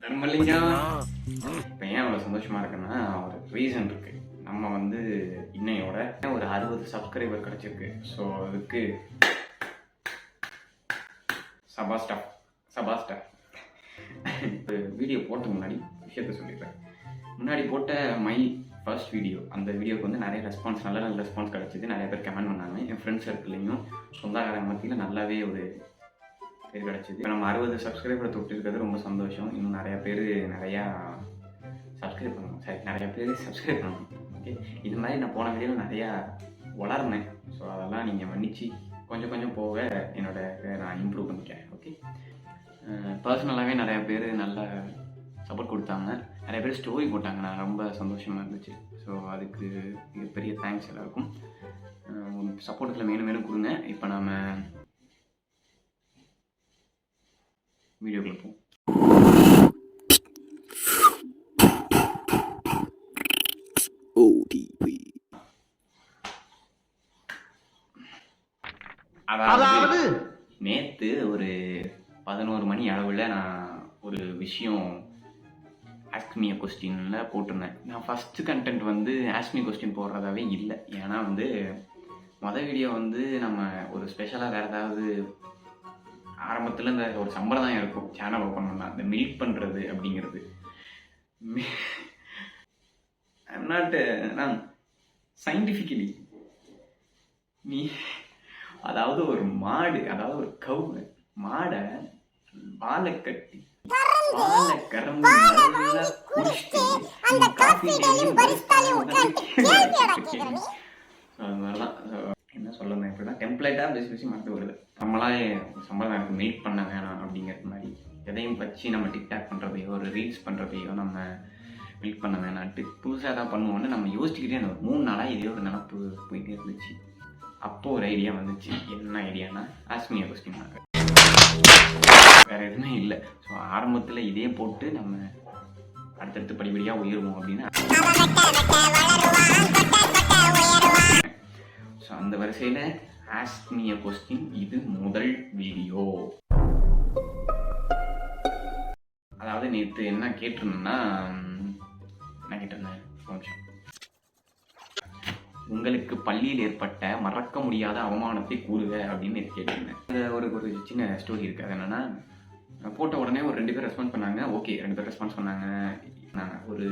தர்மலிங்கம் இப்போ ஏன் அவ்வளோ சந்தோஷமா இருக்குன்னா ஒரு ரீசன் இருக்கு. நம்ம வந்து இன்னையோட ஒரு 60 சப்ஸ்கிரைபர் கிடைச்சிருக்கு. ஸோ அதுக்கு சபாஸ்டா இப்போ வீடியோ போட்ட முன்னாடி விஷயத்த சொல்லிடுறேன். முன்னாடி போட்ட மை ஃபர்ஸ்ட் வீடியோ, அந்த வீடியோக்கு வந்து நிறைய ரெஸ்பான்ஸ், நல்ல ரெஸ்பான்ஸ் கிடச்சிது. நிறைய பேர் கமெண்ட் பண்ணாங்க. என் ஃப்ரெண்ட்ஸ் சர்க்கிள்லையும் சொந்தக்காரங்க மத்தியில் நல்லாவே ஒரு பேர் கிடச்சிது. இப்போ நம்ம 60 சப்ஸ்கிரைபரை தொட்டு இருக்கிறது ரொம்ப சந்தோஷம். இன்னும் நிறையா பேர் சப்ஸ்கிரைப் பண்ணணும். ஓகே, இது மாதிரி நான் போன வீடியோவில் நிறையா வளர்னேன். ஸோ அதெல்லாம் நீங்கள் மன்னிச்சு கொஞ்சம் கொஞ்சம் போக என்னோட நான் இம்ப்ரூவ் பண்ணிக்கிறேன். ஓகே, பர்சனலாகவே நிறையா பேர் நல்ல சப்போர்ட் கொடுத்தாங்க. நிறைய பேர் ஸ்டோரி போட்டாங்க. நான் ரொம்ப சந்தோஷமாக இருந்துச்சு. ஸோ அதுக்கு மிகப்பெரிய தேங்க்ஸ் எல்லாருக்கும். சப்போர்ட்டில் மேலும் கொடுங்க. இப்போ நாம் வீடியோக்குள்ள போவோம். அதாவது நேற்று ஒரு 11 மணி அளவில் நான் ஒரு விஷயம் ஆஸ்க் மீ கொஸ்டினில் போட்டிருந்தேன். நான் ஃபஸ்ட்டு கண்டென்ட் வந்து ஆஸ்க் மீ கொஸ்டின் போடுறதாவே இல்லை. ஏன்னா வந்து மொதல் வீடியோ வந்து நம்ம ஒரு ஸ்பெஷலாக வேறு ஏதாவது ஆரம்பத்தில் இந்த ஒரு சம்பிரதாயம் இருக்கும் சேனல் ஓப்பன் பண்ணால், இந்த மில்க் பண்ணுறது அப்படிங்கிறது. ஐம் நாட் சயின்டிஃபிக்கலி நீ அதாவது ஒரு மாடு, அதாவது ஒரு கவு மாடை வாழை கட்டி வாழை கறந்து அது மாதிரிதான். என்ன சொல்லணும், இப்படிதான் டெம்ப்ளேட்டாக பேசி மறந்து வருது. நம்மளா சம்பளம் மேக் பண்ண வேணாம் அப்படிங்கிறது மாதிரி எதையும் வச்சு நம்ம டிக்டாக் பண்ணுறதையோ ஒரு ரீல்ஸ் பண்ணுறதையோ நம்ம மில்க் பண்ண வேணான்ட்டு புதுசாக தான் பண்ணுவோன்னு நம்ம யோசிச்சுக்கிட்டே அந்த ஒரு 3 நாளாக இதே ஒரு நினப்பு போயிட்டே இருந்துச்சு. அப்போது ஒரு ஐடியா வந்துச்சு. என்ன ஐடியானா ஆஸ்க் மீ கொஸ்டின், வேறு எதுவுமே இல்லை. ஸோ ஆரம்பத்தில் இதே போட்டு நம்ம அடுத்தடுத்து படிப்படியாக உயருவோம் அப்படின்னு. ஸோ அந்த வரிசையில் ஆஸ்க் மீ கொஸ்டின் இது முதல் வீடியோ. அதாவது நேற்று என்ன கேட்டிருந்தேன்னா, என்ன கேட்டிருந்தேன் கொஞ்சம், உங்களுக்கு பள்ளியில் ஏற்பட்ட மறக்க முடியாத அவமானத்தை கூறுக அப்படின்னு கேட்டிருந்தேன். ஒரு சின்ன ஸ்டோரி இருக்குது. அது என்னென்னா, போட்ட உடனே ஒரு 2 பேர் ரெஸ்பான்ஸ் பண்ணாங்க. ஓகே, 2 பேர் ரெஸ்பான்ஸ் பண்ணாங்க. ஒரு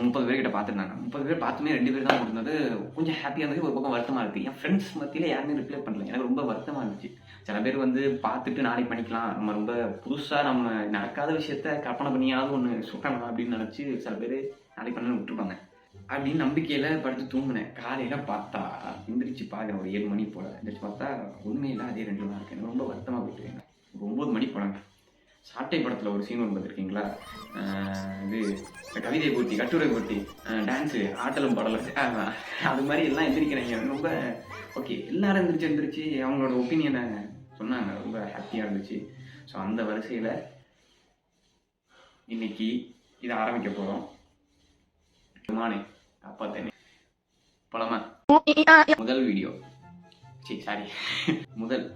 30 பேர்கிட்ட பார்த்துருந்தாங்க. 30 பேர் பார்த்துமே 2 பேர் தான் கொடுத்தது. கொஞ்சம் ஹாப்பியாக இருந்துச்சு, ஒரு பக்கம் வருத்தமாக இருக்குது. என் ஃப்ரெண்ட்ஸ் மத்தியில் யாருமே ரிப்ளை பண்ணல. எனக்கு ரொம்ப வருத்தமாக இருந்துச்சு. சில பேர் வந்து பார்த்துட்டு நாளைக்கு பண்ணிக்கலாம், நம்ம ரொம்ப புதுசாக நம்ம நடக்காத விஷயத்த கற்பனை பண்ணியாவது ஒன்று சுட்டணும் அப்படின்னு நினச்சி சில பேர் நாளைக்கு பண்ணு விட்டுருப்பாங்க. அப்படின்னு நம்பிக்கையில் படுத்து தூங்கினேன். காலையில் பார்த்தா எந்திரிச்சு பார்க்குறேன், ஒரு 7 மணி போல் எந்திரிச்சு பார்த்தா ஒன்றுமே இல்லை, அதே 2 தான் இருக்குது. எனக்கு ரொம்ப வருத்தமாக போயிட்டு ஒரு 9 மணி போனாங்க. சாட்டை படத்தில் ஒரு சீன் ஒன்று பார்த்துருக்கீங்களா? இது கவிதை போட்டி, கட்டுரை போட்டி, டான்ஸு, ஆட்டலும் படலும், அது மாதிரி எல்லாம் எந்திரிக்கிறாங்க. ரொம்ப ஓகே, எல்லாரும் எந்திரிச்சு அவங்களோட ஒப்பீனியனை சொன்னாங்க. ரொம்ப ஹாப்பியாக இருந்துச்சு. ஸோ அந்த வரிசையில் இன்னைக்கு இதை ஆரம்பிக்க போகிறோம். மானே காப்பாத்தேனே பழமா முதல் வீடியோ, முதல்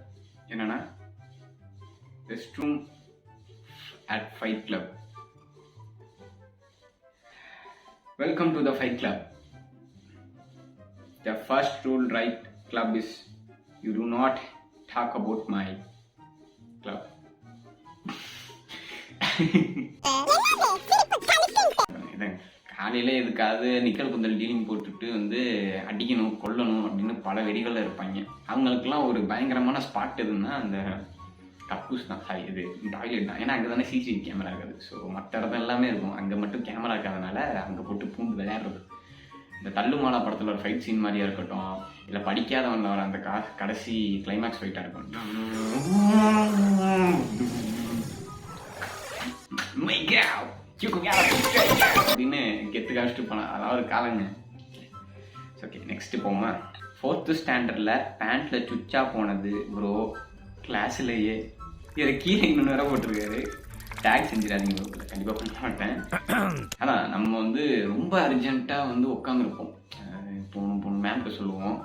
என்னன்னா rest room at Fight Club. Welcome to the Fight Club. The first rule right club is you do not talk about my club. காலையில் எதுக்காவது நிக்கல் குந்தல் டீலிங் போட்டுட்டு வந்து அடிக்கணும் கொல்லணும் அப்படின்னு பல வெடிகளில் இருப்பாங்க. அவங்களுக்குலாம் ஒரு பயங்கரமான ஸ்பாட் எதுன்னா அந்த கக்கூஸ் தான். சாரி, இது டாய்லெட் தான். ஏன்னா அங்கே தானே சிசிடிவி கேமரா இருக்குது. ஸோ மற்ற இடத்துல எல்லாமே இருக்கும், அங்கே மட்டும் கேமரா இருக்காதனால அங்கே போட்டு பூந்து விளையாடுறது. இந்த தள்ளுமாலா படத்தில் ஒரு ஃபைட் சீன் மாதிரியாக இருக்கட்டும், இல்லை படிக்காதவன் வர அந்த கடைசி கிளைமேக்ஸ் ஃபைட்டாக இருக்கட்டும், அப்படின்னு கெத்து காமிச்சிட்டு போனேன். அதாவது காலங்க. ஓகே, நெக்ஸ்ட் போமா. 4th ஸ்டாண்டர்டில் பேண்ட்டில் சுவிட்சா போனது ப்ரோ கிளாஸ்லேயே. இதை கீழே இன்னொன்று வேற போட்டிருக்காரு. டேக் செஞ்சிடாதீங்க, கண்டிப்பாக பண்ண மாட்டேன். ஆனால் நம்ம வந்து ரொம்ப அர்ஜென்ட்டாக வந்து உட்காந்துருப்போம், போகணும் மேம்கிட்ட சொல்லுவோம்.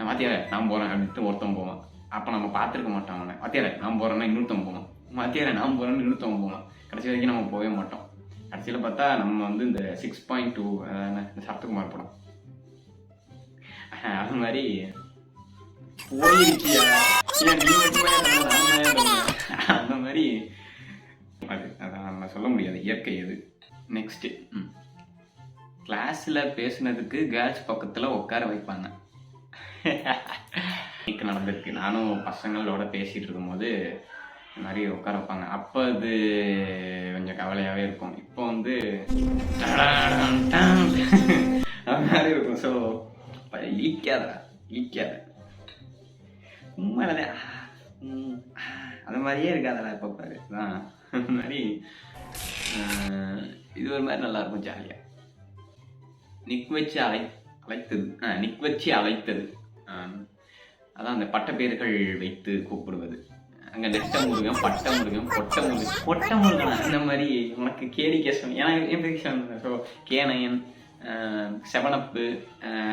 வாத்தியார நான் போகிறேன் அப்படின்ட்டு ஒருத்தன் போவான். அப்போ நம்ம பார்த்துருக்க மாட்டோம் அவனை. வாத்தியார நான் போகிறேன்னா இன்னொருத்தவன் போவான். வாத்தியார நான் போகிறேன்னு இன்னொருத்தவன் போவான். கடைசி வரைக்கும் நம்ம போகவே மாட்டோம். கடைசியில் பார்த்தா நம்ம வந்து இந்த 6.2 இந்த சரத்குமார் படம் அது மாதிரி போயிருக்கியா அந்த மாதிரி அது அதான் நம்ம சொல்ல முடியாது, இயற்கை அது. நெக்ஸ்ட்டு கிளாஸில் பேசுனதுக்கு கேர்ள்ஸ் பக்கத்தில் உட்கார வைப்பாங்க. இன்னைக்கு நடந்திருக்கு. நானும் பசங்களோட பேசிகிட்டு இருக்கும்போது இந்த மாதிரி உட்கார வைப்பாங்க. அப்போ அது கொஞ்சம் கவலையாகவே இருக்கும். இப்போ வந்து அது மாதிரி இருக்கும். ஸோ இழிக்காத உண்மையிலே அது மாதிரியே இருக்காதடா இப்போ பாரு தான். அந்த மாதிரி இது ஒரு மாதிரி நல்லாயிருக்கும், ஜாலியாக. நிக் வச்சு அழைத்தது அதான் அந்த பட்ட பேர்கள் வைத்து கூப்பிடுவது. அங்கே நெட்ட முருகன், பட்ட முருகன், பொட்ட முருகன் அந்த மாதிரி உனக்கு கேடி கேசவன். ஏன்னா என் பேர் ஸோ கேனையன், செவனப்பு,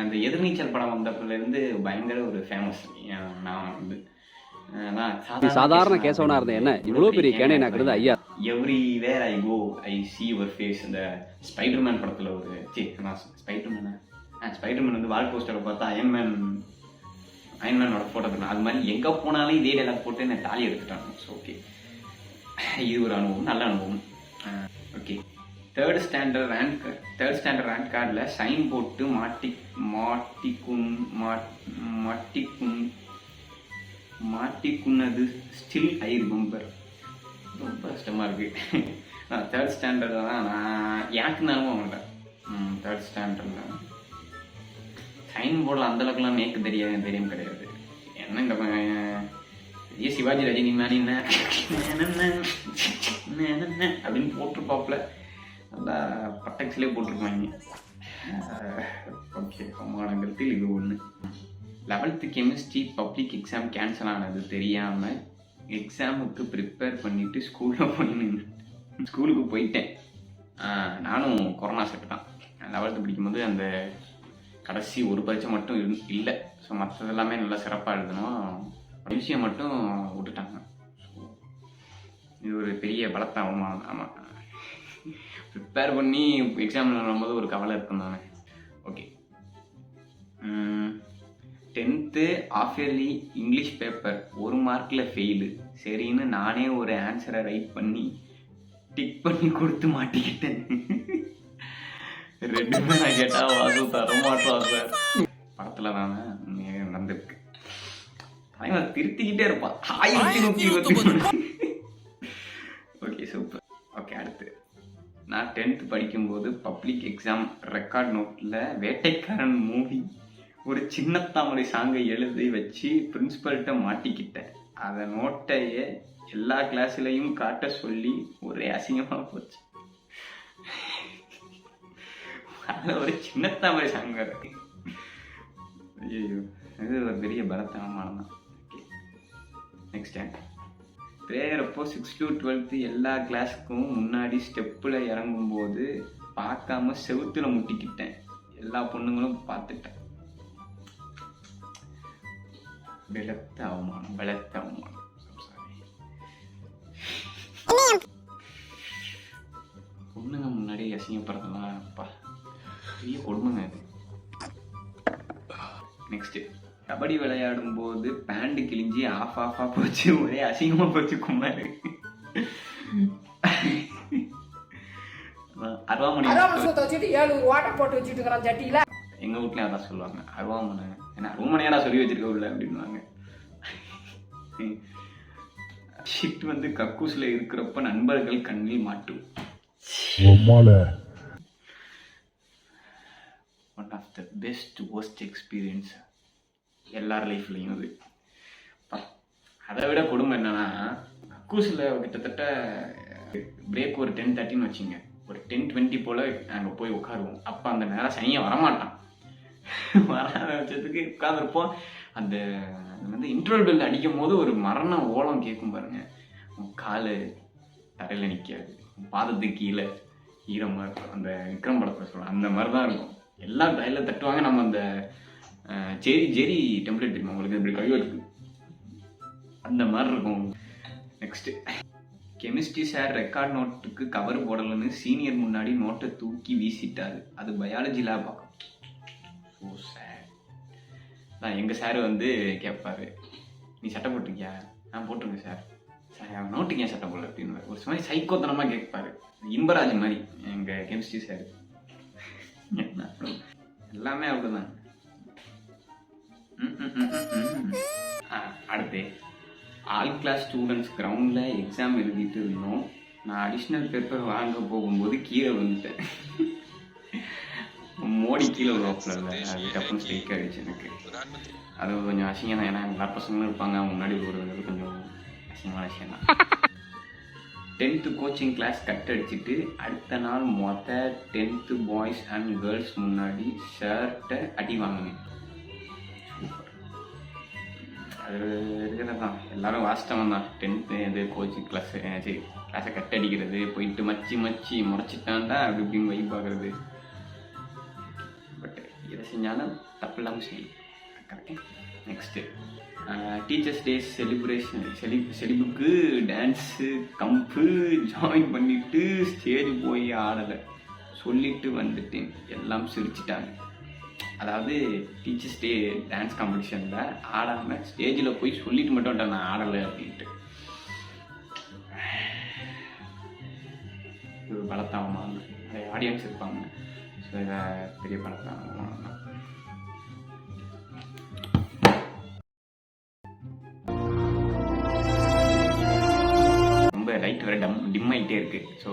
அந்த எதிர்நீச்சல் படம் வந்தப்பலேருந்து பயங்கர ஒரு ஃபேமஸ். நான் வந்து சாதாரண கேசவனா இருந்தேன், என்ன இவ்வளோ பெரிய கேனையன் ஆக்குறது ஐயா. Everywhere I go I see your face. இந்த ஸ்பைடர்மேன் படத்தில் ஒரு ஸ்பைடர்மேன் வந்து வால் போஸ்டரை பார்த்தா அயன்மேனோட ஃபோட்டோ இருக்கணும். அது மாதிரி எங்கே போனாலும் இதே டைலாக் போட்டு என்ன தாலி எடுத்துட்டாங்க. ஸோ ஓகே, இது ஒரு அனுபவம், நல்ல அனுபவம். ஓகே, தேர்ட் ஸ்டாண்டர்ட் ரேங்க் கார்டில் சைன் போட்டு மாட்டிக்குன்னது ஸ்டில் ஐ ரிமெம்பர். ரொம்ப கஷ்டமாக இருக்குது. தேர்ட் ஸ்டாண்டர்டில் தான் நான் எனக்கு அனுபவம் இல்லை. தேர்ட் ஸ்டாண்டர்டில் சைன் போர்டில் அந்தளவுக்குலாம் மேற்கு தெரியும் கிடையாது. என்ன இந்த சிவாஜி ரஜினி மாதிரி அப்படின்னு போட்டிருப்பாப்புல, நல்லா பட்டக்ஸ்லேயே போட்டிருப்பாங்க. ஓகே, அவமானங்கிறதுக்கு இது ஒன்று. 11th chemistry public exam cancel ஆனது தெரியாமல் எக்ஸாமுக்கு ப்ரிப்பேர் பண்ணிவிட்டு ஸ்கூலுக்கு போயிட்டேன். நானும் கொரோனா செட் தான். 11th படிக்கும்போது அந்த கடைசி ஒரு பரீட்சை மட்டும் இல்லை. ஸோ மற்றது எல்லாமே நல்லா சிறப்பாக எழுதணும். ஒரு விஷயம் மட்டும் விட்டுட்டாங்க. இது ஒரு பெரிய பலத்த அவமானம். ஆமாம், ப்ரிப்பேர் பண்ணி எக்ஸாம் எழுதும்போது ஒரு கவலை இருக்கும் தானே. Okay, 10th half yearly English paper 1 மார்க்கில் ஃபெயிலு. சரின்னு நானே ஒரு ஆன்சரை ரைட் பண்ணி டிக் பண்ணி கொடுத்து மாட்டிக்கிட்டேன். 2 பேர் நான் கேட்டால் வாசு தரமாட்டோம் சார். படத்தில் தானே நடந்திருக்கு. அவன் திருத்திக்கிட்டே இருப்பான். 1120. Okay, super. ஓகே, அடுத்து நான் 10th படிக்கும்போது பப்ளிக் எக்ஸாம் ரெக்கார்ட் நோட்டில் வேட்டைக்காரன் மூவி ஒரு சின்ன தாமரை சாங்கை எழுதி வச்சு பிரின்சிபல்கிட்ட மாட்டிக்கிட்டேன். அதை நோட்டையே எல்லா கிளாஸ்லையும் காட்ட சொல்லி ஒரே அசிங்கமாக போச்சு. அதில் ஒரு சின்ன தாமரை சாங்க இருக்கு. ஐயோ, இது ஒரு பெரிய பலத்தனமானது தான். ஓகே, நெக்ஸ்ட் டைம் ப்ரேயர் அப்போ 6th to 12th எல்லா கிளாஸுக்கும் முன்னாடி ஸ்டெப்பில் இறங்கும்போது பார்க்காம செவுத்துல முட்டிக்கிட்டேன். எல்லா பொண்ணுங்களும் பார்த்துட்டேன். பலத்த அவமானம். பொண்ணுங்க முன்னாடி அசிங்கப்படுறதுலாம் அப்பா பெரிய கொடுமைங்க அது. நெக்ஸ்ட், கபடி விளையாடும் போது பேண்ட் கிழிஞ்சி ஆஃபா போச்சு. ஒரே அசிங்கமா போச்சு குமார். அருவாமனை எங்க வீட்லயும் அதான் சொல்லுவாங்க, அருவாமனை. ஏன்னா அருவாமனையாடா சொல்லி வச்சிருக்க உள்ள அப்படின்வாங்க. ஷிட் வந்து கக்கூஸ்ல இருக்கிறப்ப நண்பர்கள் கண்ணில் மாட்டும். One of the best worst experience எல்லார் லைஃப்லையும் அது. அதை விட கொடுமை என்னன்னா, கக்கூஸில் கிட்டத்தட்ட பிரேக் ஒரு 10:30 வச்சுங்க, ஒரு 10:20 போல் நாங்கள் போய் உட்காருவோம். அப்போ அந்த நேரம் சனியை வரமாட்டான். வராத வச்சதுக்கு உட்காந்துருப்போம். அந்த வந்து இன்டர்வல் பெல் அடிக்கும் போது ஒரு மரண ஓலம் கேட்கும் பாருங்க. காலு தரையில் நிற்காது, பாதத்துக்கு கீழே ஈரமாக இருக்கும். அந்த விக்ரம் படத்தில் சொல்லுவாங்க, அந்த மாதிரி தான் இருக்கும். எல்லாம் கையில் தட்டுவாங்க. நம்ம அந்த ஜெரி டெம்ப்ளேட் தெரியுமா உங்களுக்கு, இப்படி கழுவருக்கு அந்த மாதிரி இருக்கும். நெக்ஸ்ட்டு கெமிஸ்ட்ரி சார் ரெக்கார்ட் நோட்டுக்கு கவர் போடலன்னு சீனியர் முன்னாடி நோட்டை தூக்கி வீசிட்டாரு. அது பயாலஜி லேப் பார்க்கும். ஓ சார், நான் எங்கள் சார் வந்து கேட்பாரு, நீ சட்டை போட்டிருக்கியா? நான் போட்டிருக்கேன் சார். சார் நோட்டுக்கு ஏன் சட்டை போடல அப்படின்னு ஒரு மாதிரி சைக்கோத்தனமாக கேட்பாரு. இன்பராஜ் மாதிரி எங்கள் கெமிஸ்ட்ரி சார். எல்லாமே அவ்வளோதான். அடுத்து ஆல் கிளாஸ் ஸ்டூடெண்ட்ஸ் கிரவுண்டில் எக்ஸாம் எழுதிட்டு இருந்தோம். நான் அடிஷ்னல் பேப்பர் வாங்க போகும்போது கீழே விழுந்துட்டேன். மோடி கீழே விழுவாப்பில் இல்லை, அது டப்புன்னு ஸ்ட்ரைக் ஆகிடுச்சு எனக்கு. அது கொஞ்சம் அசிங்கம் தான், ஏன்னா எல்லா பசங்களும் இருப்பாங்க, அவங்க முன்னாடி ஒரு கொஞ்சம் அசிங்கமான விஷயம் தான். 10th கோச்சிங் கிளாஸ் கட் அடிச்சுட்டு அடுத்த நாள் 10th பாய்ஸ் அண்ட் கேர்ள்ஸ் முன்னாடி ஷர்ட்டை அடி வாங்கினேன். அது இருக்கிறது தான், எல்லாரும் வாஸ்தவம் தான். 10th இது கோச்சிங் கிளாஸ் சரி கிளாஸை கட் அடிக்கிறது, போயிட்டு மச்சி முறைச்சிட்டான்டா அப்படி இப்படின்னு வைப் ஆகுறது. பட் எதை செஞ்சாலும் தப்பு இல்லாமல் செய்யும். கரெக்டாக. நெக்ஸ்ட்டு டீச்சர்ஸ் டே செலிபுக்கு டான்ஸு கம்பு ஜாயின் பண்ணிவிட்டு ஸ்டேஜ் போய் ஆடலை, சொல்லிட்டு வந்துட்டேன், எல்லாம் சிரிச்சிட்டாங்க. அதாவது டீச்சர்ஸ் டே டான்ஸ் காம்படிஷனில் ஆடாமல் ஸ்டேஜில் போய் சொல்லிட்டு மட்டும் வந்துட்டேன் நான் ஆடலை அப்படின்ட்டு. ஒரு பலத்தாவமாக நிறைய ஆடியன்ஸ் இருப்பாங்க, ஸோ இதை பெரிய பலத்தாவமாக. ரொம்ப லைட் வேறு டிம் ஆகிட்டே இருக்குது. ஸோ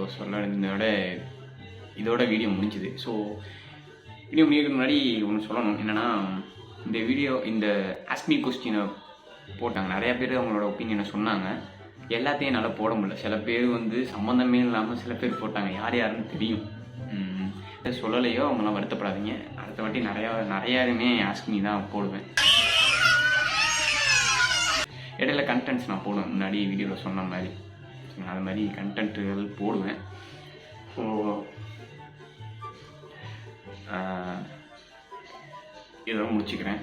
இதோட வீடியோ முடிஞ்சுது. ஸோ வீடியோ முடியறதுக்கு முன்னாடி ஒன்று சொல்லணும், என்னென்னா இந்த ஆஸ்மி கொஸ்டினை போட்டாங்க, நிறையா பேர் அவங்களோட ஒப்பீனியனை சொன்னாங்க. எல்லாத்தையும் என்னால் போட முடியல. சில பேர் வந்து சம்மந்தமே இல்லாமல் சில பேர் போட்டாங்க, யாருன்னு தெரியும். சொல்லலையோ அவங்களாம் வருத்தப்படாதீங்க. அடுத்த வாட்டி நிறையாருமே ஆஸ்மி தான் போடுவேன். இடையில கண்டென்ட்ஸ் நான் போடுவேன், முன்னாடி வீடியோவில் சொன்ன மாதிரி அது மாதிரி கண்டென்ட்டுகள் போடுவேன். ஸோ இதோட முடிச்சுக்கிறேன்.